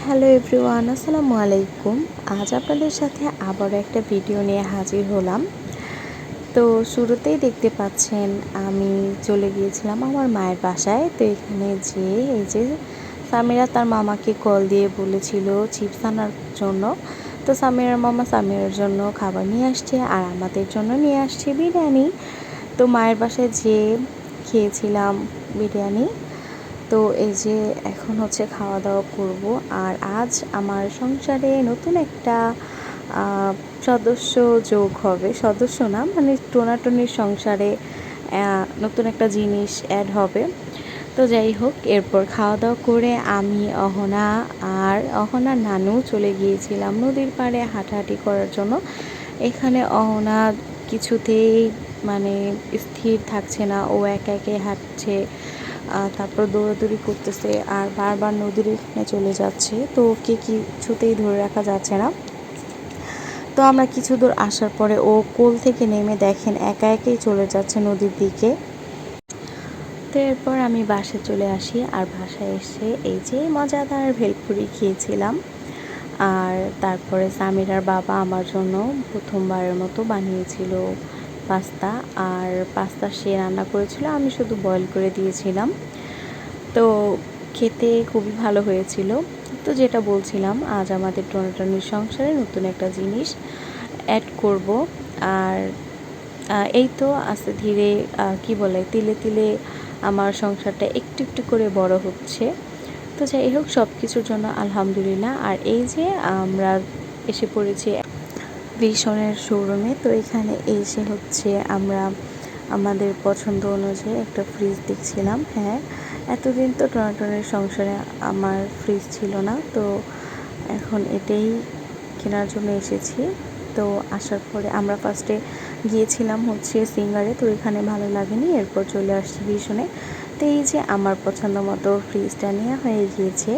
Hello everyone, আসসালামু আলাইকুম। আজ আপনাদের সাথে আবারও একটা ভিডিও নিয়ে হাজির হলাম। তো শুরুতেই দেখতে পাচ্ছেন আমি চলে গিয়েছিলাম আমার মায়ের বাসায়। তো এখানে যেয়ে এই যে সামিরা তার মামাকে কল দিয়ে বলেছিল চিপস আনার জন্য। তো সামিরার মামা সামিরার জন্য খাবার নিয়ে আসছে আর আমাদের জন্য নিয়ে আসছে বিরিয়ানি। তো মায়ের বাসায় যেয়ে খেয়েছিলাম বিরিয়ানি। তো এই যে এখন হচ্ছে খাওয়া দাওয়া করব। আর আজ আমার সংসারে নতুন একটা সদস্য যোগ হবে, সদস্য না মানে টোনাটনির সংসারে নতুন একটা জিনিস অ্যাড হবে। তো যাই হোক, এরপর খাওয়া দাওয়া করে আমি অহনা আর অহনার নানু চলে গিয়েছিলাম নদীর পাড়ে হাঁটাহাঁটি করার জন্য। এখানে অহনা কিছুতেই মানে স্থির থাকছে না, ও একা একাই হাঁটছে, তারপর দৌড়াদৌড়ি করতেছে আর বারবার নদীর এখানে চলে যাচ্ছে। তো ওকে কিছুতেই ধরে রাখা যাচ্ছে না। তো আমরা কিছু দূর আসার পরে ও কোল থেকে নেমে দেখেন একা একাই চলে যাচ্ছে নদীর দিকে। তো এরপর আমি বাসায় চলে আসি আর বাসায় এসে এই যে মজাদার ভেলপুরি খেয়েছিলাম। আর তারপরে সামিরার বাবা আমার জন্য প্রথমবারের মতো বানিয়েছিল পাস্তা। আর পাস্তা সে রান্না করেছিল, আমি শুধু বয়েল করে দিয়েছিলাম। তো খেতে খুবই ভালো হয়েছিল। তো যেটা বলছিলাম, আজ আমাদের টোনাটনির সংসারে নতুন একটা জিনিস অ্যাড করব। আর এই তো আস্তে ধীরে কি বলে তিলে তিলে আমার সংসারটা একটু একটু করে বড় হচ্ছে। তো যাই হোক, সব কিছুর জন্য আলহামদুলিল্লাহ। আর এই যে আমরা এসে পড়েছি ভিশনের শোরুমে। তো এখানে এসে হচ্ছে আমরা আমাদের পছন্দ অনুযায়ী একটা ফ্রিজ দেখছিলাম। হ্যাঁ, এতদিন তো টোনাটনির সংসারে আমার ফ্রিজ ছিল না, তো এখন এটাই কেনার জন্য এসেছি। তো আসার পরে আমরা ফার্স্টে গিয়েছিলাম হচ্ছে সিঙ্গারে, তো এখানে ভালো লাগেনি, এরপর চলে আসছি ভীষণে। তো এই যে আমার পছন্দ মতো ফ্রিজটা নেওয়া হয়ে গিয়েছে।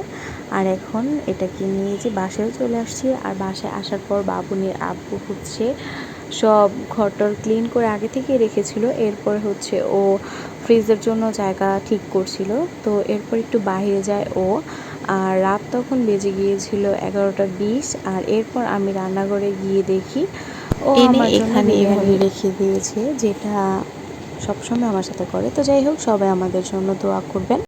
আর এখন এটাকে নিয়ে যে বাসায়ও চলে আসছি। আর বাসায় আসার পর বাবুনির আব্বু হচ্ছে সব ঘরটর ক্লিন করে আগে থেকেই রেখেছিল। এরপর হচ্ছে ও ফ্রিজের জন্য জায়গা ঠিক করছিল। তো এরপর একটু বাইরে যায় ও। আর রাত তখন বেজে গিয়েছিল 11টা 20। আর এরপর আমি রান্নাঘরে গিয়ে দেখি ও আমার জন্য বিরিয়ানি রেখে দিয়েছে, যেটা সবসময় আমার সাথে করে। তো যাই হোক, সবাই আমাদের জন্য দোয়া করবেন।